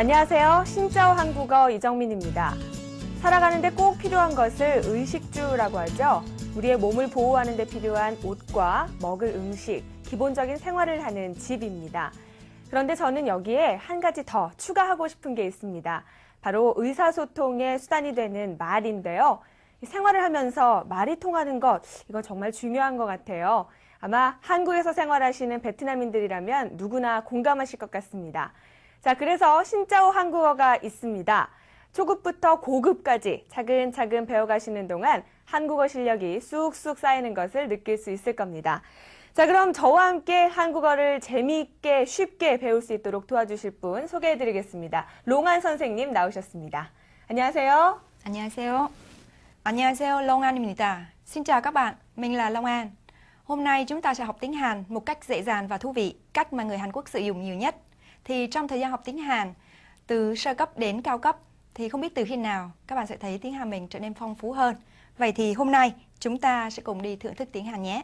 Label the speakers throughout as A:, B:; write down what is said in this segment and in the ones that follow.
A: 안녕하세요. 신짜오 한국어 이정민입니다. 살아가는데 꼭 필요한 것을 의식주라고 하죠. 우리의 몸을 보호하는 데 필요한 옷과 먹을 음식, 기본적인 생활을 하는 집입니다. 그런데 저는 여기에 한 가지 더 추가하고 싶은 게 있습니다. 바로 의사소통의 수단이 되는 말인데요. 생활을 하면서 말이 통하는 것, 이건 정말 중요한 것 같아요. 아마 한국에서 생활하시는 베트남인들이라면 누구나 공감하실 것 같습니다. 자, 그래서 신짜오 한국어가 있습니다. 초급부터 고급까지 차근차근 배워가시는 동안 한국어 실력이 쑥쑥 쌓이는 것을 느낄 수 있을 겁니다. 자, 그럼 저와 함께 한국어를 재미있게 쉽게 배울 수 있도록 도와주실 분 소개해드리겠습니다. 롱안 선생님 나오셨습니다. 안녕하세요.
B: 안녕하세요. 안녕하세요, Long An입니다. Xin chào các bạn, mình là Long An. Hôm nay chúng ta sẽ học tiếng Hàn một cách dễ dàng và thú vị, cách mà người Hàn Quốc sử dụng nhiều nhất. Thì trong thời gian học tiếng Hàn, từ sơ cấp đến cao cấp, thì không biết từ khi nào các bạn sẽ thấy tiếng Hàn mình trở nên phong phú hơn. Vậy thì hôm nay chúng ta sẽ cùng đi thưởng thức tiếng Hàn nhé.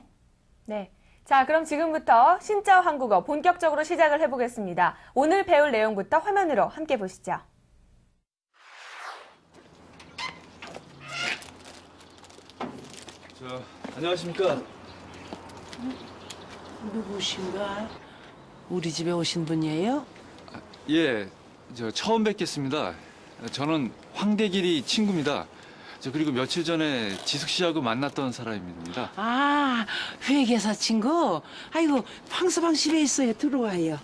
A: 네. 자, 그럼 지금부터 신짜오 한국어 본격적으로 시작을 해보겠습니다. 오늘 배울 내용부터 화면으로 함께 보시죠.
C: 안녕하십니까?
D: 누구신가? 우리 집에 오신 분이에요?
C: 예, 저 처음 뵙겠습니다. 저는 황대길이 친구입니다. 그리고 며칠 전에 지숙 씨하고 만났던 사람입니다.
D: 아, 회계사 친구? 아이고, 황서방 집에 있어요. 들어와요.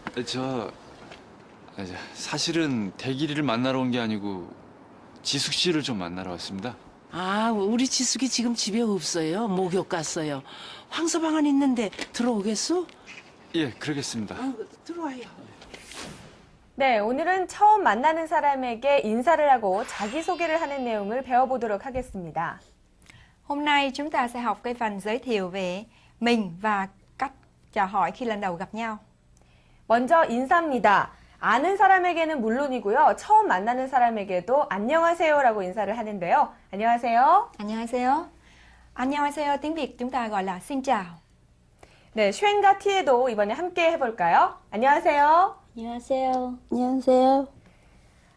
C: 사실은 대길이를 만나러 온 게 아니고 지숙 씨를 좀 만나러 왔습니다.
D: 아, 우리 지숙이 지금 집에 없어요. 목욕 갔어요. 황서방은 있는데 들어오겠소?
C: 예, 그러겠습니다.
D: 들어와요.
A: 네, 오늘은 처음 만나는 사람에게 인사를 하고 자기소개를 하는 내용을 배워보도록 하겠습니다.
B: Hôm nay chúng ta sẽ học cái phần giới thiệu về mình và cách chào hỏi khi lần đầu gặp nhau.
A: 먼저 인사입니다. 아는 사람에게는 물론이고요. 처음 만나는 사람에게도 안녕하세요라고 인사를 하는데요. 안녕하세요.
B: 안녕하세요. 안녕하세요. tiếng Việt chúng ta gọi là xin chào.
A: 네, 쉔과 티에도 이번에 함께 해볼까요? 안녕하세요.
E: 안녕하세요. 안녕하세요.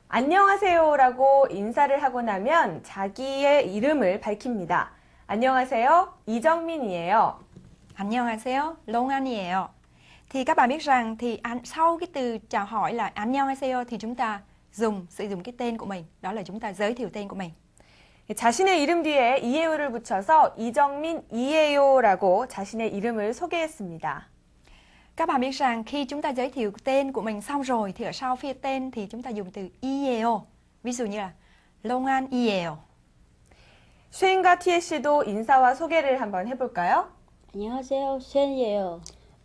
A: 안녕하세요라고 인사를 하고 나면 자기의 이름을 밝힙니다. 안녕하세요. 이정민이에요.
B: 안녕하세요. Long An이에요. Thì các bạn biết rằng thì sau cái từ chào hỏi là 안녕하세요 thì chúng ta sử dụng cái tên của mình, đó là chúng ta giới thiệu tên của mình.
A: 자신의 이름 뒤에 이에요를 붙여서 이정민 이에요라고 자신의 이름을 소개했습니다.
B: Các bạn biết rằng khi chúng ta giới thiệu tên của mình xong rồi thì ở sau phía tên thì chúng ta dùng từ 이에요. ví dụ như là Long An 이에요.
A: 쉔과 티에 씨도 인사와 소개를 한번 해볼까요?
E: 안녕하세요. 쉔이에요.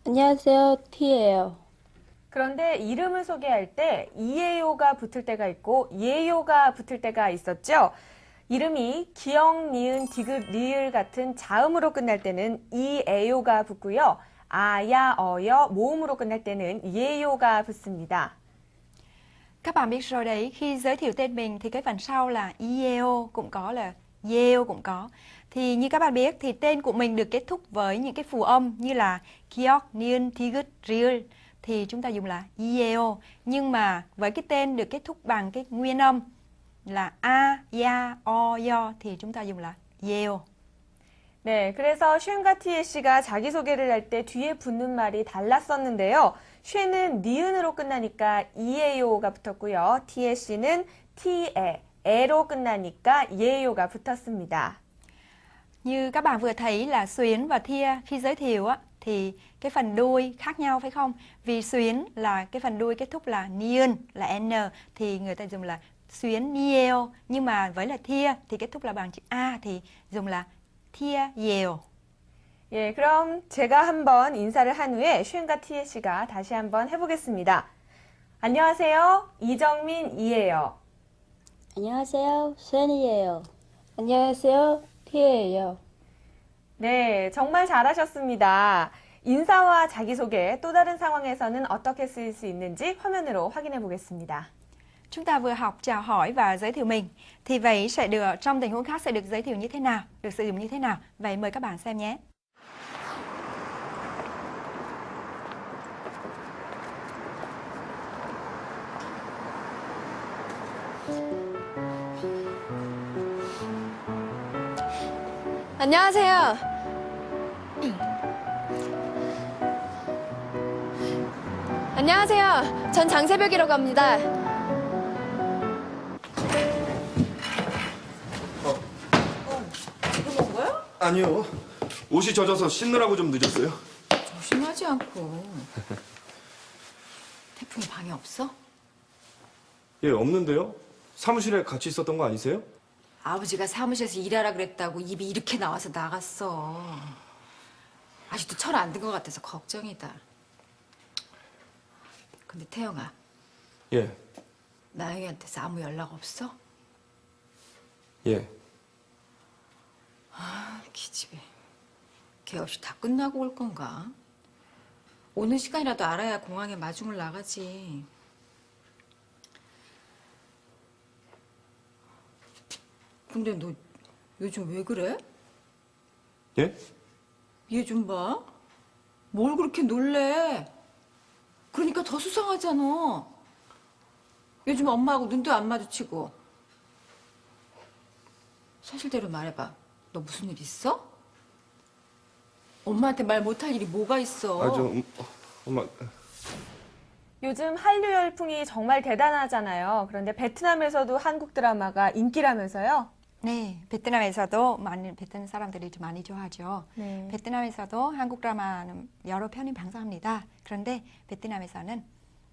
E: 안녕하세요. 티예요.
A: 그런데 이름을 소개할 때 이에요가 붙을 때가 있고 예요가 붙을 때가 있었죠. 이름이 기역, 니은, 디귿, 리을 같은 자음으로 끝날 때는 이에요가 붙고요. 아야, 어여, 모음으로 끝날 때는 예요가 붙습니다.
B: Các bạn biết rồi đấy, khi giới thiệu tên mình thì cái phần sau là ieo cũng có, là yeo cũng có. Thì như các bạn biết thì tên của mình được kết thúc với những cái phù âm như là kiok, niên, tigut, riul thì chúng ta dùng là ieo. Nhưng mà với cái tên được kết thúc bằng cái nguyên âm là a, ya, o, yo thì chúng ta dùng là yeo.
A: 네, 그래서 쉔과 티에 씨가 자기소개를 할 때 뒤에 붙는 말이 달랐었는데요. 쉔은 니은으로 끝나니까 이에요가 붙었고요. 티에 씨는 티에, 에로 끝나니까 예요가 붙었습니다.
B: Như các bạn vừa thấy là Xuyến và Thia khi giới thiệu á, thì cái phần đuôi khác nhau phải không? Vì Xuyến là cái phần đuôi kết thúc là niên, là n thì người ta dùng là Xuyến nieo. Nhưng mà với là Thia thì kết thúc là bằng chữ a thì dùng là Thia yeo.
A: 예, 그럼 제가 한번 인사를 한 후에 쉔과 티에 씨가 다시 한번 해보겠습니다. 안녕하세요. 이정민이에요.
E: 안녕하세요. 쉔이에요. 안녕하세요. 티예요.
A: 네, 정말 잘하셨습니다. 인사와 자기소개, 또 다른 상황에서는 어떻게 쓰일 수 있는지 화면으로 확인해 보겠습니다.
B: Chúng ta vừa học chào hỏi và giới thiệu mình. Thì vậy sẽ được trong tình huống khác sẽ được giới thiệu như thế nào, được sử dụng như thế nào? Vậy mời các bạn xem nhé.
F: 안녕하세요. 안녕하세요. 전 장새벽이라고 합니다.
G: 아니요. 옷이 젖어서 씻느라고 좀 늦었어요.
B: 조심하지 않고. 태풍이 방에 없어?
G: 예, 없는데요. 사무실에 같이 있었던 거 아니세요?
B: 아버지가 사무실에서 일하라 그랬다고 입이 이렇게 나와서 나갔어. 아직도 철 안 든 것 같아서 걱정이다. 근데 태영아,
G: 예,
B: 나영이한테서 아무 연락 없어?
G: 예.
B: 기집애. 걔 없이 다 끝나고 올 건가? 오는 시간이라도 알아야 공항에 마중을 나가지. 근데 너 요즘 왜 그래?
G: 예?
B: 얘 좀 봐. 뭘 그렇게 놀래? 그러니까 더 수상하잖아. 요즘 엄마하고 눈도 안 마주치고. 사실대로 말해봐. 너 무슨 일 있어? 엄마한테 말 못할 일이 뭐가 있어?
G: 엄마.
A: 요즘 한류 열풍이 정말 대단하잖아요. 그런데 베트남에서도 한국 드라마가 인기라면서요?
B: 네, 베트남에서도 많은 베트남 사람들이 좀 많이 좋아하죠.
A: 네.
B: 베트남에서도 한국 드라마는 여러 편이 방송합니다. 그런데 베트남에서는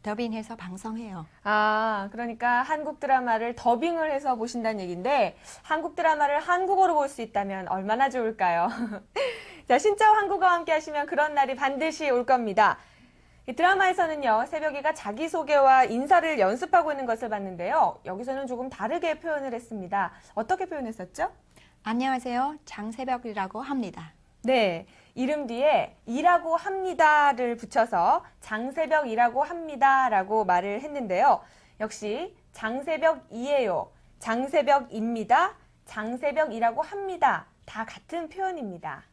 B: 더빙해서 방송해요.
A: 아, 그러니까 한국 드라마를 더빙을 해서 보신다는 얘기인데 한국 드라마를 한국어로 볼 수 있다면 얼마나 좋을까요? 자, 신짜오 한국어와 함께 하시면 그런 날이 반드시 올 겁니다. 이 드라마에서는요, 새벽이가 자기소개와 인사를 연습하고 있는 것을 봤는데요. 여기서는 조금 다르게 표현을 했습니다. 어떻게 표현했었죠?
B: 안녕하세요. 장새벽이라고 합니다.
A: 네, 이름 뒤에 이라고 합니다를 붙여서 장새벽이라고 합니다라고 말을 했는데요. 역시 장새벽이에요, 장새벽입니다, 장새벽이라고 합니다. 다 같은 표현입니다.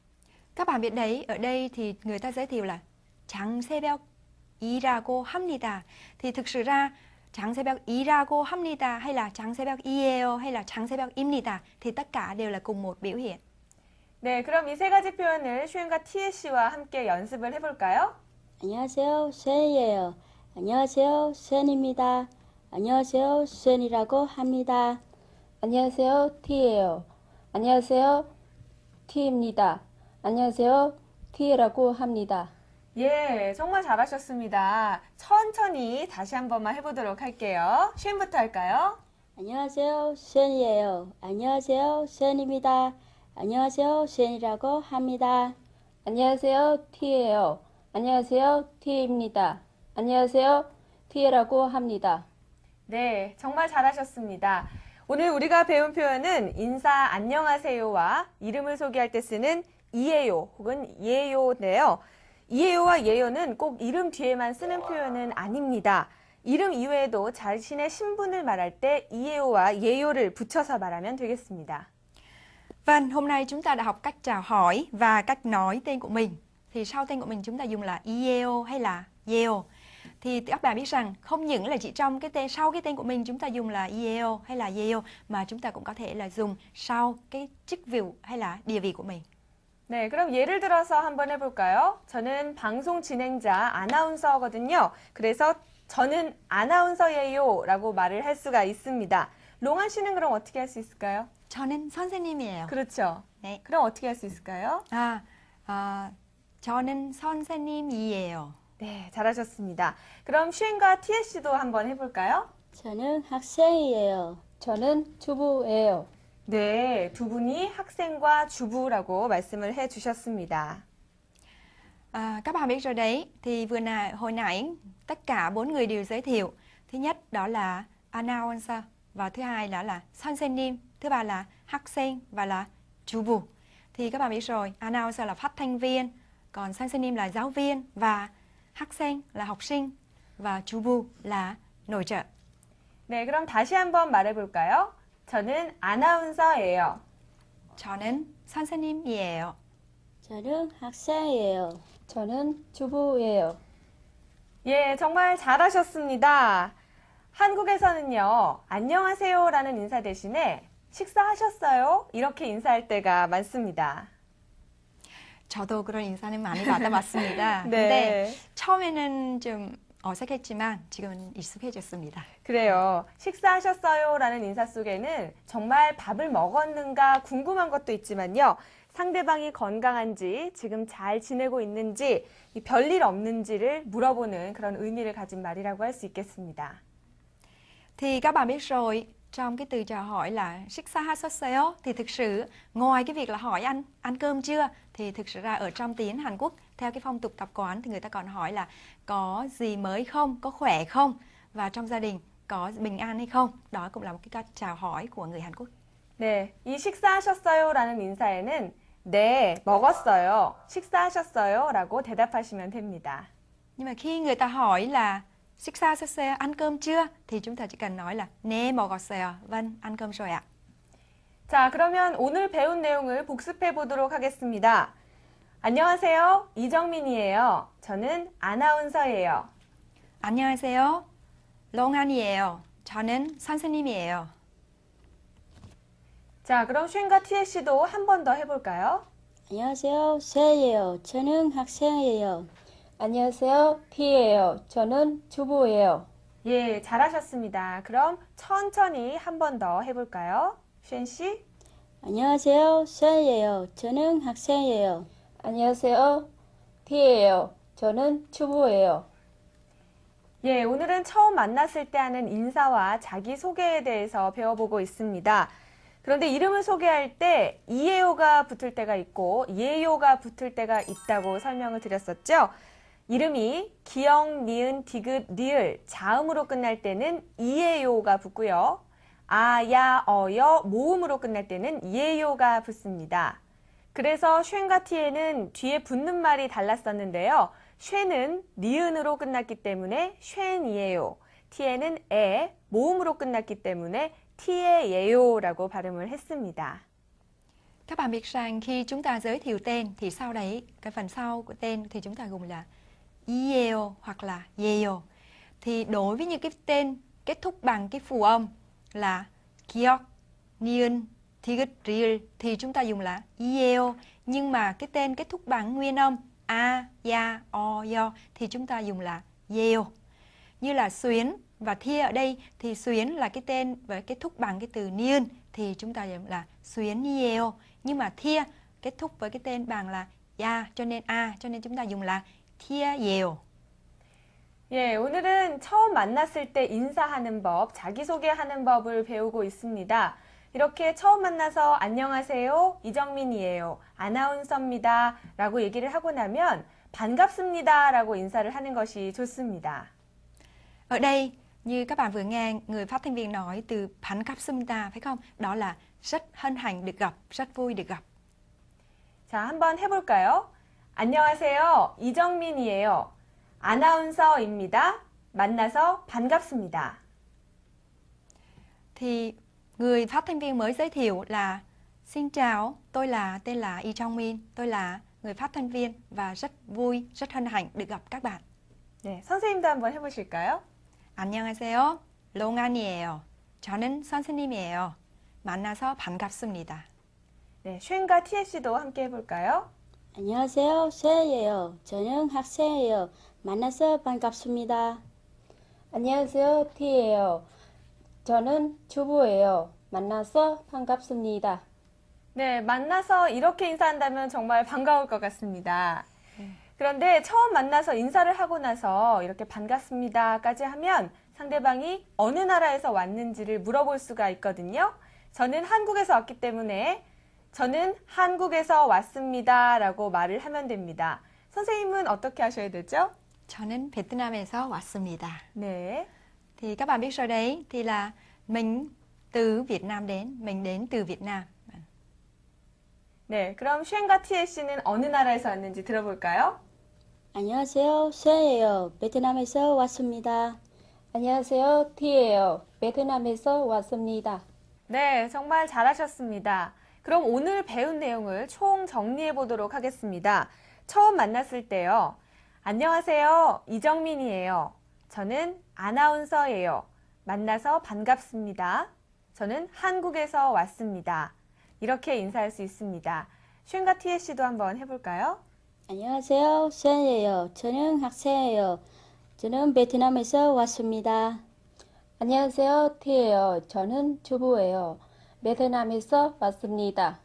B: Các bạn biết đấy, ở đây thì người ta giới thiệu là 장새벽이라고 합니다. Thì thực sự ra 장새벽이라고 합니다 hay là 장새벽이에요 hay là 장새벽입니다 thì tất cả đều là cùng một biểu hiện.
A: 네, 그럼 이 세 가지 표현을 슈엔과 티에 씨와 함께 연습을 해볼까요?
E: 안녕하세요. 쉔이에요. 안녕하세요. 쉔입니다. 안녕하세요. 쉔이라고 합니다. 안녕하세요. 티예요. 안녕하세요. 티입니다. 안녕하세요. 티라고 합니다.
A: 예, 정말 잘하셨습니다. 천천히 다시 한 번만 해보도록 할게요. 슈엔부터 할까요?
E: 안녕하세요. 쉔이에요. 안녕하세요. 쉔입니다. 안녕하세요. 쉔이라고 합니다. 안녕하세요. 티예요. 안녕하세요. 티입니다. 안녕하세요. 티라고 합니다.
A: 네, 정말 잘하셨습니다. 오늘 우리가 배운 표현은 인사 안녕하세요와 이름을 소개할 때 쓰는 이에요 혹은 예요인데요. 이에요와 예요는 꼭 이름 뒤에만 쓰는 표현은 아닙니다. 이름 이외에도 자신의 신분을 말할 때 이에요와 예요를 붙여서 말하면 되겠습니다.
B: Vâng, hôm nay chúng ta đã học cách chào hỏi và cách nói tên của mình. Thì sau tên của mình chúng ta dùng là Ieo hay là Yeo. Thì các bạn biết rằng không những là chỉ trong cái tên sau cái tên của mình chúng ta dùng là Ieo hay là Yeo mà chúng ta cũng có thể là dùng sau cái chức vụ hay là địa vị của mình.
A: 네, 그럼 예를 들어서 한번 해볼까요? 저는 방송 진행자 아나운서거든요. 그래서 저는 아나운서예요 라고 말을 할 수가 있습니다. 롱한 씨는 그럼 어떻게 할 수 있을까요?
B: 저는 선생님이에요.
A: 그렇죠.
B: 네.
A: 그럼 어떻게 할 수 있을까요?
B: 저는 선생님이에요.
A: 네, 잘하셨습니다. 그럼 슈엔과 티에 씨도 한번 해볼까요?
E: 저는 학생이에요. 저는 주부예요.
A: 네, 두 분이 학생과 주부라고 말씀을 해주셨습니다.
B: Các bạn biết rồi đấy, thì hồi nãy tất cả 4 người đều giới thiệu. Thứ nhất đó là announcer, và thứ hai là 선생님, thứ ba là 학생 và là 주부. Thì các bạn biết rồi, announcer là phát thanh viên, còn 선생님 là giáo viên và 학생 là học sinh và 주부 là nội trợ.
A: 네, 그럼 다시 한번 말해볼까요? 저는 아나운서예요.
B: 저는 선생님이에요.
E: 저는 학생이에요. 저는 주부예요.
A: 예, 정말 잘하셨습니다. 한국에서는요, 안녕하세요라는 인사 대신에 식사하셨어요? 이렇게 인사할 때가 많습니다.
B: 저도 그런 인사는 많이 받아봤습니다.
A: 네.
B: 근데 처음에는 좀 어색했지만 지금은 익숙해졌습니다.
A: 그래요. 식사하셨어요? 라는 인사 속에는 정말 밥을 먹었는가 궁금한 것도 있지만요. 상대방이 건강한지, 지금 잘 지내고 있는지, 별일 없는지를 물어보는 그런 의미를 가진 말이라고 할 수 있겠습니다.
B: Thì các bạn biết rồi, trong cái từ chào hỏi là 식사하셨어요? Thì thực sự ngoài cái việc là hỏi ăn cơm chưa, thì thực sự ra ở trong tiếng Hàn Quốc theo cái phong tục tập quán thì người ta còn hỏi là có gì mới không, có khỏe không, và trong gia đình có bình an hay không. Đó cũng là một cái cách chào hỏi của người Hàn Quốc.
A: 네, 이 식사하셨어요? 라는 인사에는 네, 먹었어요. 식사하셨어요? 라고 대답하시면 됩니다.
B: Nhưng mà khi người ta hỏi là 식사하셨어요? ăn cơm chưa? Thì chúng ta chỉ cần nói là 네 먹었어요. Vâng, ăn cơm rồi ạ.
A: 자, 그러면 오늘 배운 내용을 복습해 보도록 하겠습니다. 안녕하세요. 이정민이에요. 저는 아나운서예요.
B: 안녕하세요. 롱한이에요. 저는 선생님이에요.
A: 자, 그럼 쉔과 티에 씨도 한 번 더 해볼까요?
E: 안녕하세요, 세예요. 저는 학생이에요.
H: 안녕하세요, 피예요. 저는 주부예요.
A: 예, 잘하셨습니다. 그럼 천천히 한 번 더 해볼까요? 쉔 씨?
E: 안녕하세요, 세예요. 저는 학생이에요.
H: 안녕하세요, 피예요. 저는 주부예요.
A: 예, 오늘은 처음 만났을 때 하는 인사와 자기소개에 대해서 배워보고 있습니다. 그런데 이름을 소개할 때 이에요가 붙을 때가 있고 예요가 붙을 때가 있다고 설명을 드렸었죠. 이름이 기역, 니은, 디귿, 리을, 자음으로 끝날 때는 이에요가 붙고요. 아, 야, 어여, 모음으로 끝날 때는 예요가 붙습니다. 그래서 쉔과 티에는 뒤에 붙는 말이 달랐었는데요. 쉔은 니은으로 끝났기 때문에 쉔이에요. 티에는 에, 모음으로 끝났기 때문에 티에예요라고 발음을 했습니다.
B: Các bạn biết rằng khi chúng ta giới thiệu tên thì sau đấy cái phần sau của tên thì chúng ta dùng là ieo hoặc là yeo. Thì đối với những cái tên kết thúc bằng cái phù âm là kiok, niên, tigit, riel thì chúng ta dùng là ieo. Nhưng mà cái tên kết thúc bằng nguyên âm a, ya, o, yo thì chúng ta dùng là yeo. Như là Xuyến và Thia ở đây thì Xuyến là cái tên với kết thúc bằng cái từ niên thì chúng ta dùng là Xuyến Nieo. Nhưng mà Thia kết thúc với cái tên bằng là ya cho nên a cho nên chúng ta dùng là Thia Yeo.
A: 예, 오늘은 처음 만났을 때 인사하는 법, 자기소개하는 법을 배우고 있습니다. 이렇게 처음 만나서 안녕하세요, 이정민이에요, 아나운서입니다 라고 얘기를 하고 나면 반갑습니다 라고 인사를 하는 것이 좋습니다.
B: Ở đây như các bạn vừa nghe người phát thanh viên nói từ 반갑습니다 phải không? Đó là rất hân hạnh được gặp, rất vui được gặp.
A: 자, 한번 해볼까요? 안녕하세요, 이정민이에요. 아나운서입니다. 만나서 반갑습니다.
B: Thì người phát thanh viên mới giới thiệu là xin chào, tôi là tên là Lee Jong-min, tôi là người phát thanh viên và rất vui, rất hân hạnh được gặp các bạn.
A: 네, 선생님도 한번 해보실까요?
B: 안녕하세요. 롱안이에요. 저는 선생님이에요. 만나서 반갑습니다.
A: 네, 쉔과 티에 씨도 함께 해볼까요?
E: 안녕하세요, 세예요. 저는 학생이에요. 만나서 반갑습니다.
H: 안녕하세요, 피예요. 저는 주부예요. 만나서 반갑습니다.
A: 네, 만나서 이렇게 인사한다면 정말 반가울 것 같습니다. 그런데 처음 만나서 인사를 하고 나서 이렇게 반갑습니다까지 하면 상대방이 어느 나라에서 왔는지를 물어볼 수가 있거든요. 저는 한국에서 왔기 때문에 저는 한국에서 왔습니다 라고 말을 하면 됩니다. 선생님은 어떻게 하셔야 되죠?
B: 저는 베트남에서 왔습니다.
A: 네.
B: Thì các bạn biết rồi đấy, thì là mình từ Việt Nam đến, mình đến từ Việt Nam.
A: 네, 그럼 쉔과 티에 씨는 어느 나라에서 왔는지 들어볼까요?
E: 안녕하세요, 세예요. 베트남에서 왔습니다.
H: 안녕하세요, 티예요. 베트남에서 왔습니다.
A: 네, 정말 잘하셨습니다. 그럼 오늘 배운 내용을 총 정리해 보도록 하겠습니다. 처음 만났을 때요. 안녕하세요, 이정민이에요. 저는 아나운서예요. 만나서 반갑습니다. 저는 한국에서 왔습니다. 이렇게 인사할 수 있습니다. 쉔과 티에 씨도 한번 해볼까요?
E: 안녕하세요. 쉔이에요. 저는 학생이에요. 저는 베트남에서 왔습니다.
H: 안녕하세요. 티예요. 저는 주부예요. 베트남에서 왔습니다.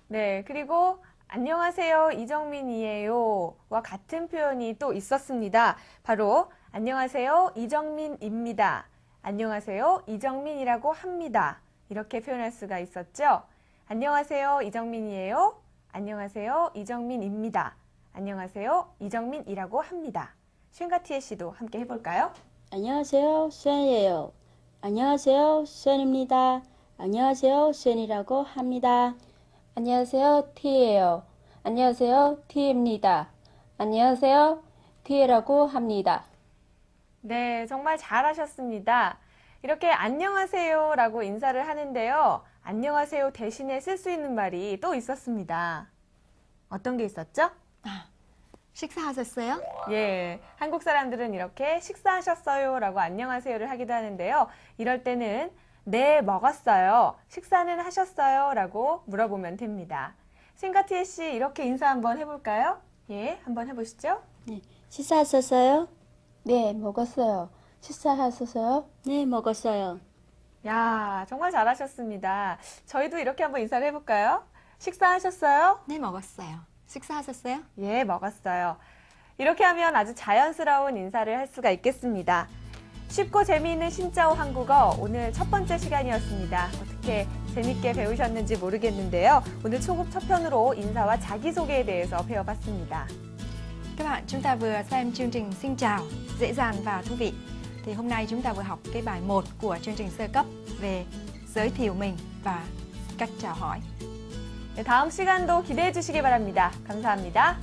A: 네, 그리고 안녕하세요. 이정민이에요. 와 같은 표현이 또 있었습니다. 바로 안녕하세요. 이정민입니다. 안녕하세요. 이정민이라고 합니다. 이렇게 표현할 수가 있었죠. 안녕하세요. 이정민이에요. 안녕하세요. 이정민입니다. 안녕하세요. 이정민이라고 합니다. 쉔과 티에 씨도 함께 해볼까요?
E: 안녕하세요. 쉔이에요. 안녕하세요. 쉔입니다. 안녕하세요. 쉔이라고 합니다.
H: 안녕하세요. 티예요. 안녕하세요. 티입니다. 안녕하세요. 티라고 합니다.
A: 네, 정말 잘하셨습니다. 이렇게 안녕하세요라고 인사를 하는데요. 안녕하세요 대신에 쓸 수 있는 말이 또 있었습니다. 어떤 게 있었죠?
B: 식사하셨어요?
A: 예, 한국 사람들은 이렇게 식사하셨어요라고 안녕하세요를 하기도 하는데요. 이럴 때는 네, 먹었어요. 식사는 하셨어요? 라고 물어보면 됩니다. 싱가티에 씨 이렇게 인사 한번 해볼까요? 예, 한번 해보시죠.
E: 네, 식사하셨어요?
H: 네, 먹었어요. 식사하셨어요?
E: 네, 먹었어요.
A: 야, 정말 잘하셨습니다. 저희도 이렇게 한번 인사를 해볼까요? 식사하셨어요?
B: 네, 먹었어요. 식사하셨어요?
A: 예, 먹었어요. 이렇게 하면 아주 자연스러운 인사를 할 수가 있겠습니다. 쉽고 재미있는 신짜오 한국어 오늘 첫 번째 시간이었습니다. 어떻게 재밌게 배우셨는지 모르겠는데요. 오늘 초급 첫 편으로 인사와 자기소개에 대해서 배워봤습니다.
B: Các bạn, chúng ta vừa xem chương trình Xin chào, dễ dàng và thú vị. Thì hôm nay chúng ta vừa học cái bài 1 của chương trình sơ cấp về giới thiệu mình và cách chào hỏi.
A: 네, 다음 시간도 기대해 주시기 바랍니다. 감사합니다.